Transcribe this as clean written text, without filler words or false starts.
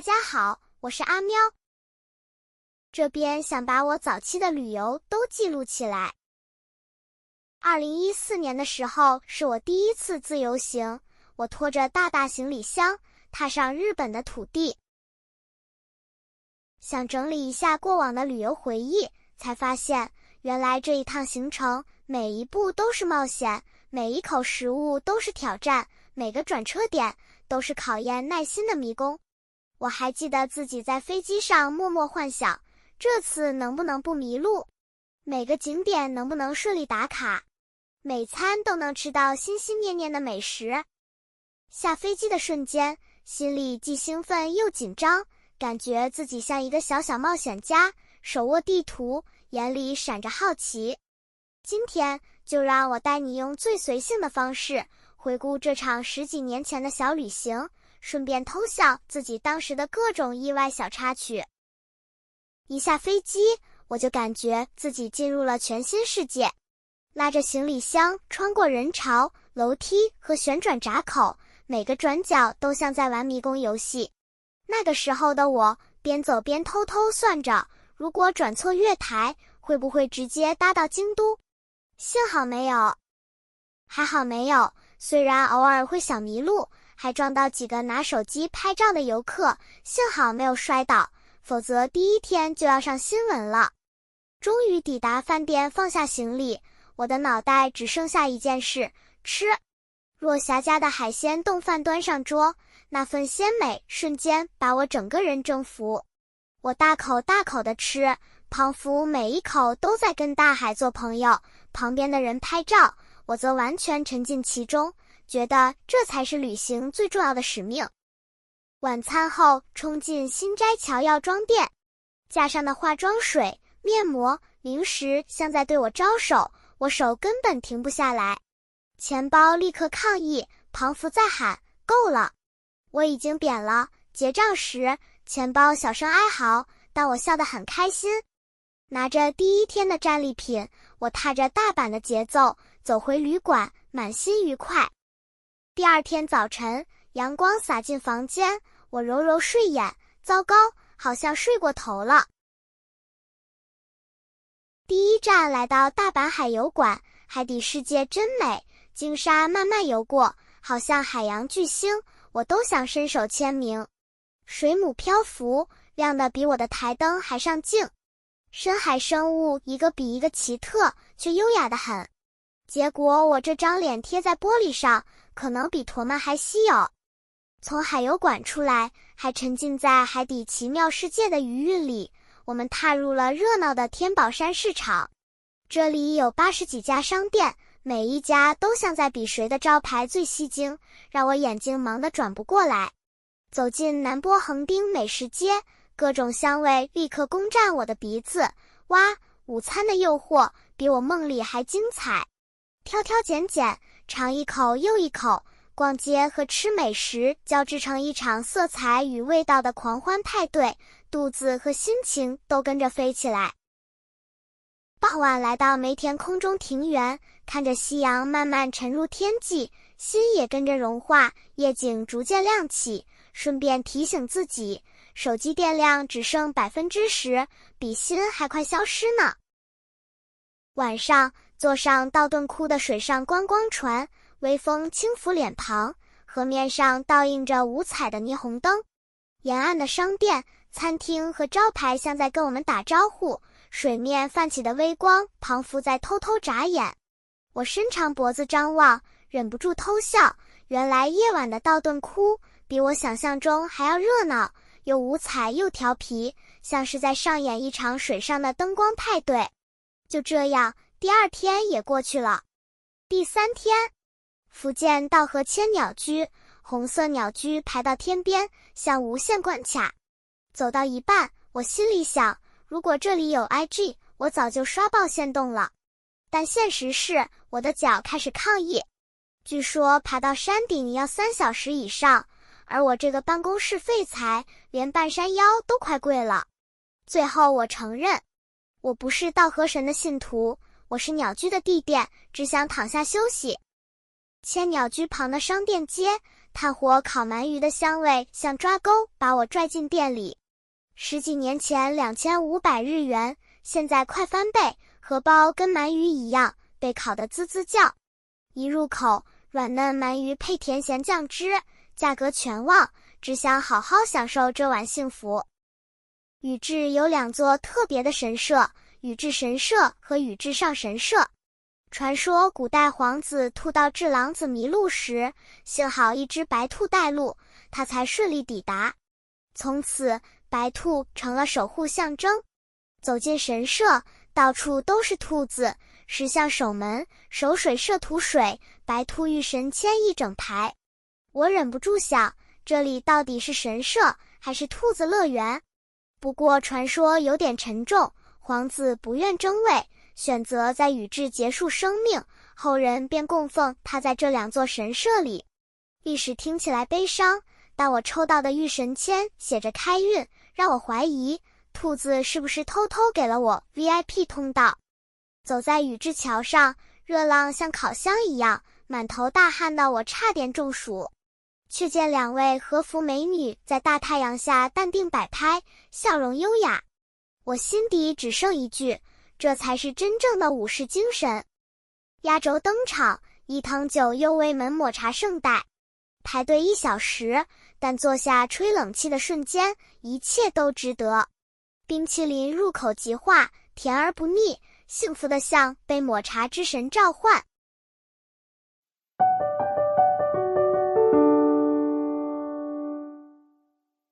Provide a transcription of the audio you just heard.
大家好，我是阿喵。这边想把我早期的旅游都记录起来。2014年的时候是我第一次自由行，我拖着大大行李箱踏上日本的土地。想整理一下过往的旅游回忆，才发现原来这一趟行程每一步都是冒险，每一口食物都是挑战，每个转车点都是考验耐心的迷宫。我还记得自己在飞机上默默幻想，这次能不能不迷路，每个景点能不能顺利打卡，每餐都能吃到心心念念的美食。下飞机的瞬间，心里既兴奋又紧张，感觉自己像一个小小冒险家，手握地图，眼里闪着好奇。今天就让我带你用最随性的方式回顾这场10几年前的小旅行，顺便偷笑自己当时的各种意外小插曲。一下飞机，我就感觉自己进入了全新世界，拉着行李箱穿过人潮、楼梯和旋转闸口，每个转角都像在玩迷宫游戏。那个时候的我边走边偷偷算着，如果转错月台，会不会直接搭到京都？幸好没有，还好没有，虽然偶尔会想迷路，还撞到几个拿手机拍照的游客，幸好没有摔倒，否则第一天就要上新闻了。终于抵达饭店，放下行李，我的脑袋只剩下一件事：吃。若霞家的海鲜冻饭端上桌，那份鲜美瞬间把我整个人征服。我大口大口地吃，仿佛每一口都在跟大海做朋友，旁边的人拍照，我则完全沉浸其中，觉得这才是旅行最重要的使命。晚餐后冲进新斋桥药妆店，架上的化妆水、面膜、零食像在对我招手，我手根本停不下来。钱包立刻抗议，旁福在喊够了。我已经扁了，结账时钱包小声哀嚎，但我笑得很开心。拿着第一天的战利品，我踏着大阪的节奏走回旅馆，满心愉快。第二天早晨，阳光洒进房间，我揉揉睡眼，糟糕，好像睡过头了。第一站来到大阪海游馆，海底世界真美，鲸鲨慢慢游过，好像海洋巨星，我都想伸手签名。水母漂浮，亮得比我的台灯还上镜。深海生物一个比一个奇特，却优雅得很。结果我这张脸贴在玻璃上，可能比驼鳗还稀有。从海游馆出来，还沉浸在海底奇妙世界的余韵里，我们踏入了热闹的天宝山市场。这里有80几家商店，每一家都像在比谁的招牌最吸睛，让我眼睛忙得转不过来。走进南波横丁美食街，各种香味立刻攻占我的鼻子。哇，午餐的诱惑比我梦里还精彩。挑挑拣拣，尝一口又一口，逛街和吃美食交织成一场色彩与味道的狂欢派对，肚子和心情都跟着飞起来。傍晚来到梅田空中庭园，看着夕阳慢慢沉入天际，心也跟着融化，夜景逐渐亮起，顺便提醒自己，手机电量只剩10%，比心还快消失呢。晚上坐上道顿窟的水上观光船，微风轻拂脸庞，河面上倒映着五彩的霓虹灯，沿岸的商店、餐厅和招牌像在跟我们打招呼，水面泛起的微光仿佛在偷偷眨眼。我伸长脖子张望，忍不住偷笑，原来夜晚的道顿窟比我想象中还要热闹，又五彩又调皮，像是在上演一场水上的灯光派对。就这样，第二天也过去了。第3天，福建道和千鸟居，红色鸟居排到天边，像无限关卡。走到一半，我心里想，如果这里有 IG， 我早就刷爆限动了。但现实是，我的脚开始抗议。据说爬到山顶要3小时以上，而我这个办公室废材，连半山腰都快跪了。最后我承认，我不是稻荷神的信徒，我是鸟居的地垫，只想躺下休息。千鸟居旁的商店街，炭火烤鳗鱼的香味像抓钩，把我拽进店里。10几年前2500日元，现在快翻倍，荷包跟鳗鱼一样，被烤得滋滋叫。一入口，软嫩鳗鱼配甜咸酱汁，价格全忘，只想好好享受这碗幸福。宇治有2座特别的神社，宇治神社和宇治上神社。传说古代皇子兔到治郎子迷路时，幸好一只白兔带路，他才顺利抵达。从此，白兔成了守护象征。走进神社，到处都是兔子，石像守门，守水社吐水，白兔御神签一整排。我忍不住想，这里到底是神社还是兔子乐园？不过传说有点沉重，皇子不愿争位，选择在宇治结束生命，后人便供奉他在这2座神社里。历史听起来悲伤，但我抽到的御神签写着开运，让我怀疑兔子是不是偷偷给了我 VIP 通道。走在宇治桥上，热浪像烤箱一样，满头大汗的我差点中暑。却见2位和服美女在大太阳下淡定摆拍，笑容优雅。我心底只剩一句，这才是真正的武士精神。压轴登场，伊藤久右卫门抹茶圣代。排队1小时，但坐下吹冷气的瞬间，一切都值得。冰淇淋入口即化，甜而不腻，幸福的像被抹茶之神召唤。